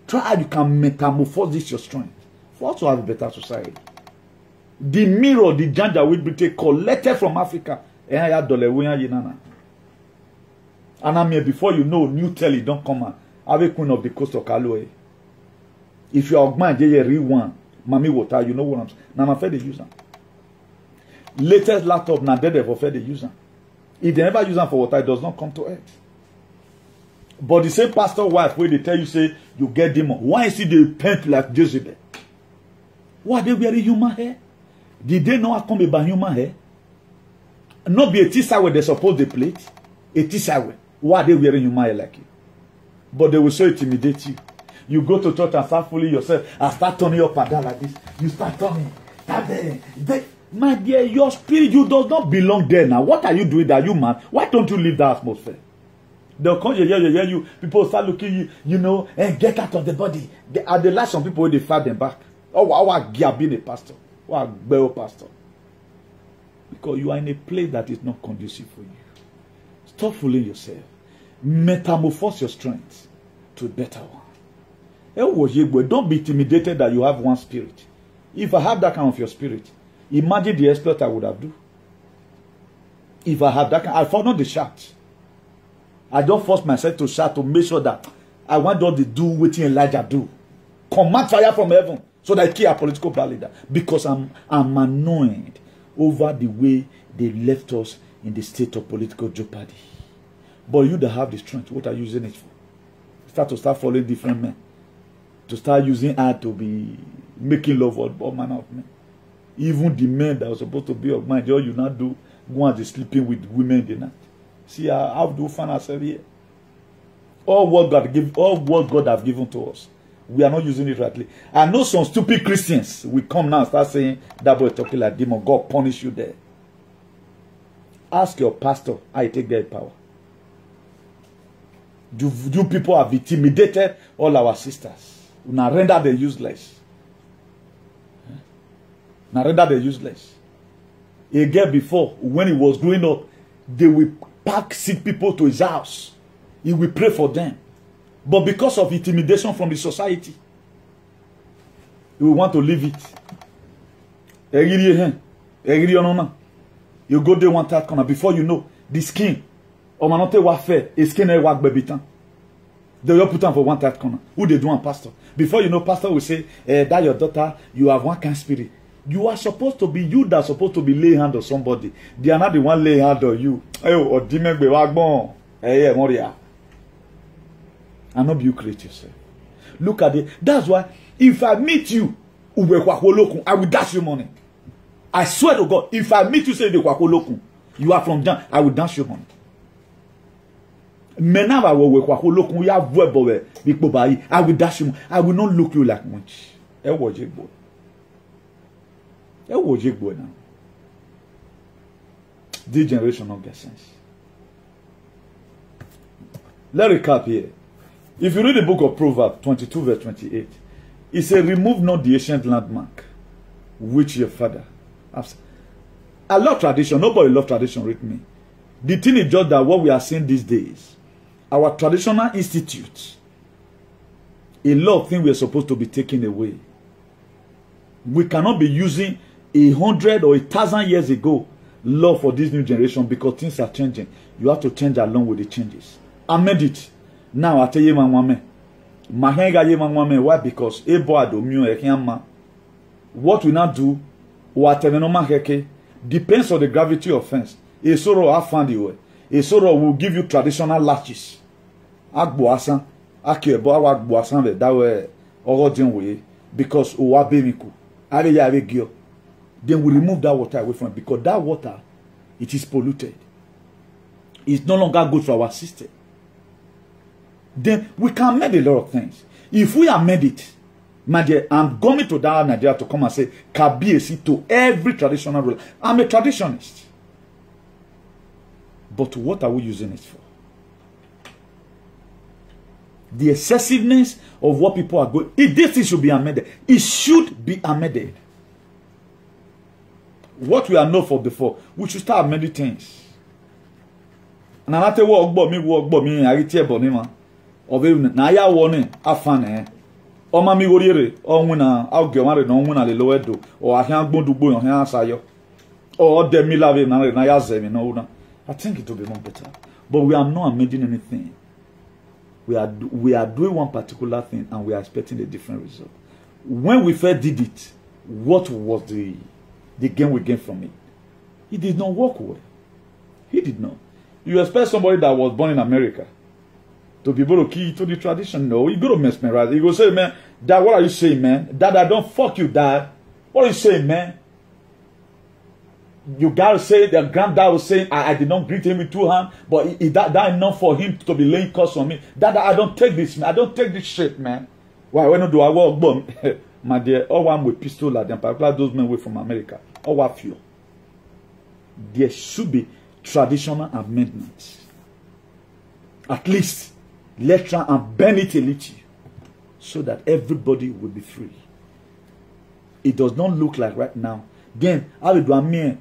Try how you can metamorphose this your strength for us to have a better society. The mirror, the ganja will be collected from Africa. And I'm here before you know, new telly don't come out. Have a queen of the coast of Kaloe. If you are Ogbanje, you real one. Mami water, you know what I'm saying. Now I'm afraid they use them. Latest laptop, now they're afraid they use them. If they never use them for water, it does not come to earth. But the same pastor wife, where they tell you, say, you get demon. Why is it they paint like Jezebel? Why they wearing human hair? Did they know how come about human hair? Not be a t-shirt where they suppose they plate. A t-shirt where. Why they wearing human hair like you? But they will so intimidate you. You go to church and start fooling yourself and start turning up and down like this. You start turning. My dear, your spirit, you does not belong there now. What are you doing that, you man? Why don't you leave that atmosphere? They'll come here, you. People start looking you, and get out of the body. At the last, some people, they fight them back. Oh, I being a pastor. Or a pastor. Because you are in a place that is not conducive for you. Stop fooling yourself. Metamorphose your strength to a better one. Don't be intimidated that you have one spirit. If I have that kind of your spirit, imagine the exploit I would have do. If I have that kind, I follow the shout. I don't force myself to shout to make sure that I want God to do what Elijah do. Command fire from heaven so that I kill a political leader. Because I'm annoyed over the way they left us in the state of political jeopardy. But you that have the strength, what are you using it for? Start following different men. To start using her to be making love with all manner of men. Even the men that are supposed to be of mind, all you not do, go and sleeping with women in the night. See how do we find ourselves here? All what God have given to us, we are not using it rightly. I know some stupid Christians will come now and start saying that boy talking like demon. God punish you there. Ask your pastor how you take their power. Do people have intimidated all our sisters? Now render them useless. Now render them useless. A girl before, when he was growing up, they will pack sick people to his house. He will pray for them. But because of intimidation from the society, he will want to leave it. You go there one third corner. Before you know, the skin, or manote warfare, a skin work baby. They will put on for one third corner. Who they do on pastor? Before you know, pastor will say, that your daughter, you have one kind of spirit. You are supposed to be, you that are supposed to be laying hand on somebody. They are not the one laying hand on you. Or dimegbe wagbon. Moria. And not you create yourself. Look at it. That's why if I meet you, I will dash you money. I swear to God, if I meet you say you are from Jan, I will dash you money. I will dash you. I will not look you like much. Now. This generation don't get sense. Let's recap here. If you read the book of Proverbs 22 verse 28, it says, remove not the ancient landmark which your father has. I love tradition. Nobody loves tradition with me. The thing is just that what we are seeing these days, our traditional institutes, a lot of things we are supposed to be taken away. We cannot be using 100 or 1,000 years ago law for this new generation because things are changing. You have to change along with the changes. I made it. Now I tell you, my why? Because what we now do, depends on the gravity of offense. A sorrow I found you. A sorrow will give you traditional latches. Agboasan, akebo agboasan that way orodin way because uwabemiku. Then we remove that water away from it because that water, it is polluted. It's no longer good for our system. Then we can make a lot of things. If we have made it, my dear, I'm going to that Nigeria to come and say Kabiesi to every traditional ruler. I'm a traditionist. But what are we using it for? The excessiveness of what people are going. If this thing should be amended, it should be amended. What we are known for before, we should start amending things. And I tell you what me, I tell you man. Na ya warning afane o ma mi worire o nwuna auge mare no nwuna le lowedo o ahia gbodugbo o ahia asayo o de mi lave na ya zemi no una. I think it will be more better, but we are not amending anything. We are doing one particular thing and we are expecting a different result. When we first did it, what was the gain we gained from it? It did not work well. He did not. You expect somebody that was born in America to be able to key to the tradition? No, you go to mesmerize. You go say, man, Dad, what are you saying, man? Dad, I don't fuck you, Dad. What are you saying, man? You gotta say that granddad was saying, I did not greet him with two hands, but that enough for him to be laying curse on me. Dad, I don't take this, man. I don't take this shit, man. Why? When do I walk bomb? My dear, all one with pistol at them, particularly those men away from America. All one few. There should be traditional amendments. At least let's try and bend it a little so that everybody will be free. It does not look like right now. Again, how do I mean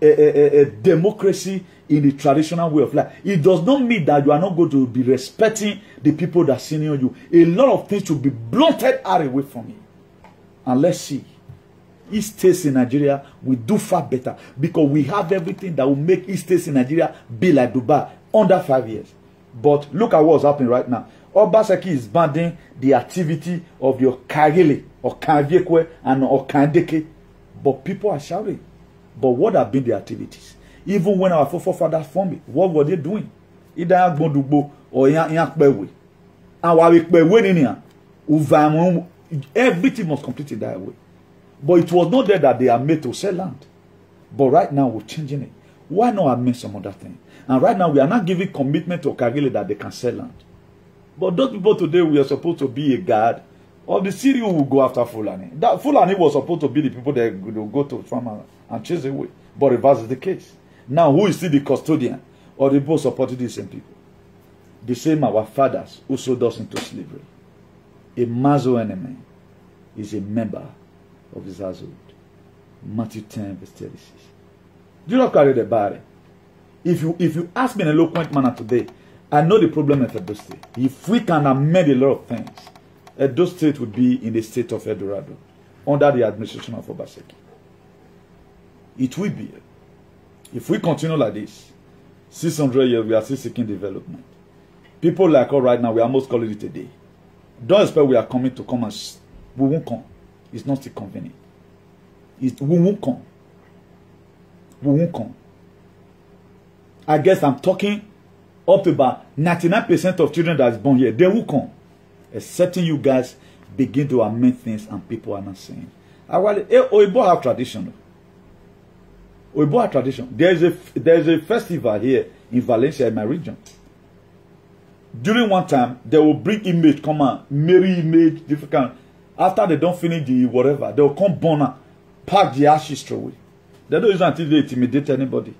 a democracy in the traditional way of life? It does not mean that you are not going to be respecting the people that senior you. A lot of things should be blunted out away from you. And let's see. East states in Nigeria will do far better because we have everything that will make East states in Nigeria be like Dubai under 5 years. But look at what's happening right now. Obaseki is banning the activity of the Okagele, Okaviekwe, and Okandeke. But people are shouting. But what have been the activities? Even when our forefathers formed it, what were they doing? Either Gbondugbo or Yakbewe. And everything was completed that way. But it was not there that they are made to sell land. But right now we're changing it. Why not amend some other thing? And right now we are not giving commitment to Okagele that they can sell land. But those people today, we are supposed to be a guard of the city who will go after Fulani. That Fulani was supposed to be the people that will go to farm and chase away. But reverse is the case. Now who is still the custodian or the people supporting these same people? The same our fathers who sold us into slavery. A Mazo enemy is a member of his household. Matthew 10 verse 36. Do not carry the body. If you ask me in an eloquent manner today, I know the problem at Edo State. If we can amend a lot of things, Edo State would be in the state of Eldorado under the administration of Obaseki. It will be. If we continue like this, 600 years, we are still seeking development. People like us right now, we almost calling it a day. Don't expect we are coming to come and we won't come. It's not still convenient. We won't come. We won't come. I guess I'm talking up to about 99% of children that is born here. They will come. Excepting you guys begin to amend things and people are not saying. Oyibo have tradition. Oyibo have tradition. There's a festival here in Valencia, in my region. During one time, they will bring image, come on, marry image, different. After they don't finish the whatever, they will come burn, pack the ashes away. They don't use it until they intimidate anybody.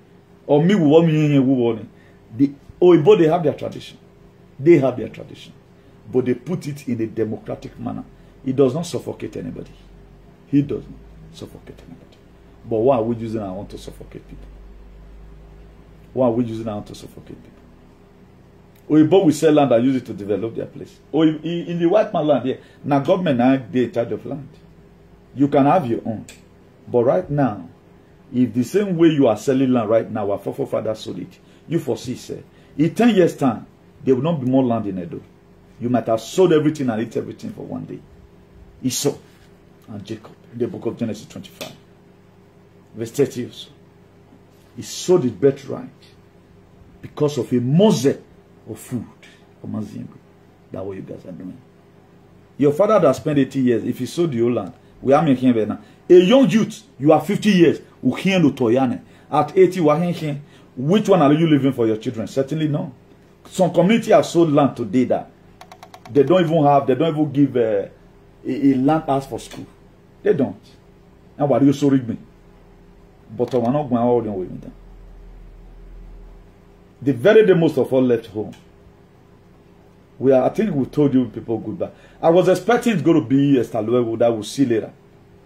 Or me, the Oyibo, they have their tradition. They have their tradition. But they put it in a democratic manner. It does not suffocate anybody. He does not suffocate anybody. But why are we using our own to suffocate people? Why are we using our own to suffocate people? Oyibo will sell land and use it to develop their place. Or in the white man land here, now government now they in charge of land. You can have your own. But right now, if the same way you are selling land right now, our forefathers sold it, you foresee, sir, in 10 years' time, there will not be more land in Edo. You might have sold everything and eat everything for one day. Esau and Jacob, in the book of Genesis 25, verse 30 also. He sold his birthright because of a morsel of food. That's what you guys are doing. Your father that spent 80 years, if he sold the whole land, we are making it now. A young youth, you are 50 years, at 80, which one are you leaving for your children? Certainly no. Some community have sold land today that they don't even give a land ask for school. They don't. And what do you so read me? But we're not going all the way with them. The very day most of all left home. I think we told you people goodbye. I was expecting it's going to be Esther Luego that we'll see later.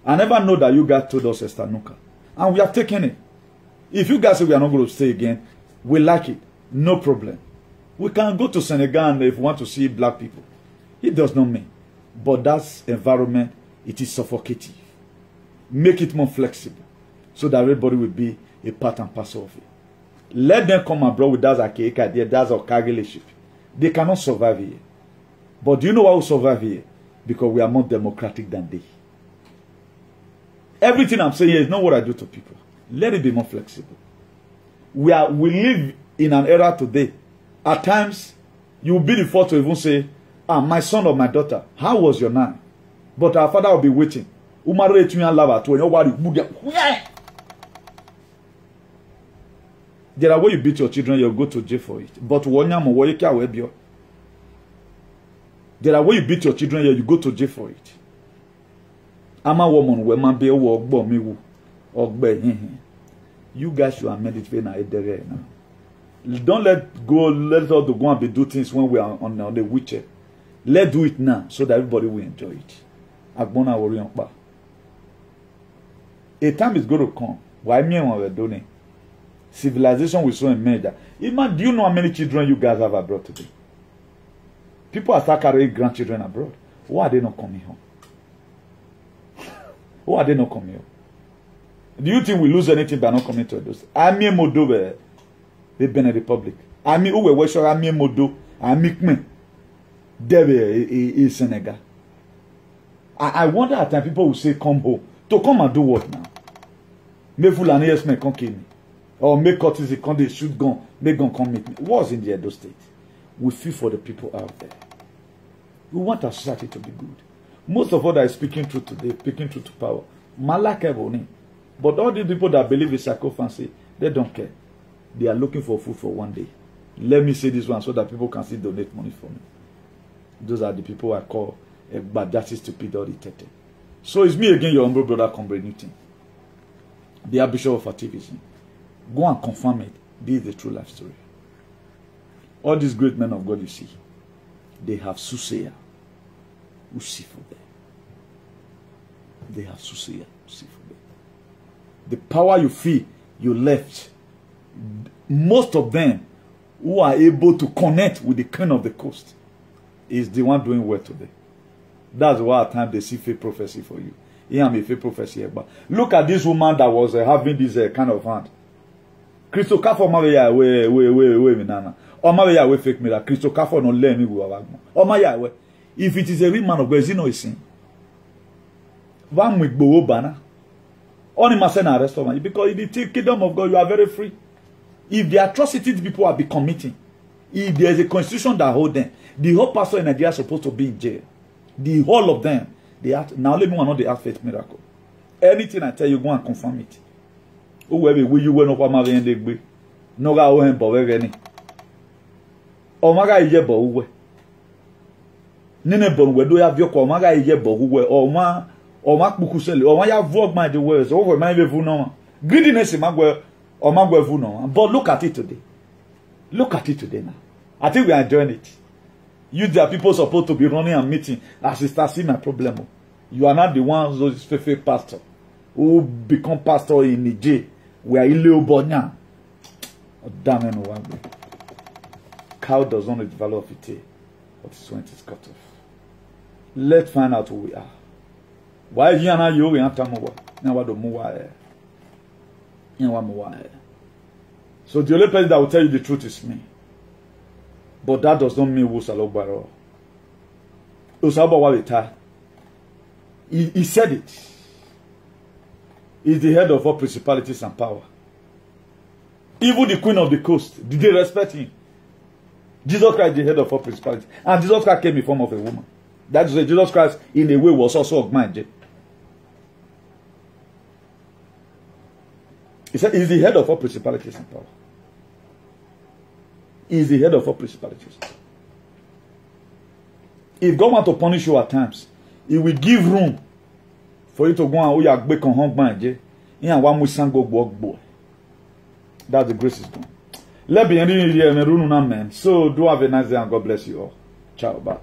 I never know that you guys told us Esther Nuka. And we have taken it. If you guys say we are not going to stay again, we like it. No problem. We can go to Senegal if we want to see black people. It does not mean. But that environment, it is suffocating. Make it more flexible so that everybody will be a part and parcel of it. Let them come abroad with that idea, that's our relationship. They cannot survive here. But do you know why we survive here? Because we are more democratic than they. Everything I'm saying here is not what I do to people. Let it be more flexible. We live in an era today. At times, you will be the first to even say, my son or my daughter, how was your night? But our father will be waiting. There are ways you beat your children, you'll go to jail for it. But there are ways you beat your children, you go to jail for it. I'm a woman, you guys should amend it now. Don't let us go and be do things when we are on the wheelchair. Let's do it now so that everybody will enjoy it. A time is going to come. Why me when we're doing? Civilization will so emerge. Do you know how many children you guys have abroad today? People are start carrying grandchildren abroad. Why are they not coming home? Why are they not coming home? Do you think we lose anything by not coming to those? I'm here Modo, the Benin Republic. I'm here Uwe Wesho, I'm here Modo, I'm here there in Senegal. I wonder at times people will say come home. To come and do what now? Make Fulani yes men come kill me. Or make courtesy come they shoot gun, make gun come meet me. What's in the Edo State? We feel for the people out there. We want our society to be good. Most of what are speaking truth today, speaking truth to power. Malak. But all the people that believe in psychophancy, they don't care. They are looking for food for one day. Let me say this one so that people can still donate money for me. Those are the people I call but that is stupid or irritated. So it's me again, your humble brother, Comrade Newton, the Bishop of activism. Go and confirm it. This is the true life story. All these great men of God you see, they have Suseya who see for them. They have Suseya who see for them. The power you feel you left, most of them who are able to connect with the king of the coast is the one doing well today. That's why at times they see fake prophecy for you. Here I'm a fake prophecy. But look at this woman that was having this kind of hand. Christo Kafo Maya we minana. Or Maya we fake mirror. Christo Kafo no let me go. Or Maya we. If it is a real man of God, is it no sin? One with Bo Bana. Only must send arrest man because in the kingdom of God you are very free. If the atrocities people are be committing, if there is a constitution that hold them, the whole pastor in Nigeria is supposed to be in jail. The whole of them, they act. Now let me know they have faith miracle. Anything I tell you, go and confirm it. Whoever will you win up on my end, no ga o hen bo we ni. O ma ga ije bo we. Nene bon we do ya vi ko o ma ga ije bo we. O ma kpuku sele. O ma ya vlog my the words. O we ma be vu no. Greediness ma gwe o ma gwe vu no. But look at it today. Look at it today now. I think we are enjoying it. You the people supposed to be running and meeting as you start seeing my problem. You are not the ones those fake pastor who become pastor in Niger. We are illegal now. Oh, damn it, no one. Cow does not know the value of it, but its when it is cut off. Let's find out who we are. Why you and I you in Tamowa? Now what do Mowa? So the only person that will tell you the truth is me. But that does not mean who's a low barrel. He said it. He's the head of all principalities and power. Even the queen of the coast, did they respect him? Jesus Christ, the head of all principalities. And Jesus Christ came in form of a woman. That is why Jesus Christ, in a way, was also augmented. He said, he's the head of all principalities and power. He's the head of all principalities. If God wants to punish you at times, He will give room for you to go and back on home. That's the grace is done. Let me end here, man. So do have a nice day and God bless you all. Ciao, bye.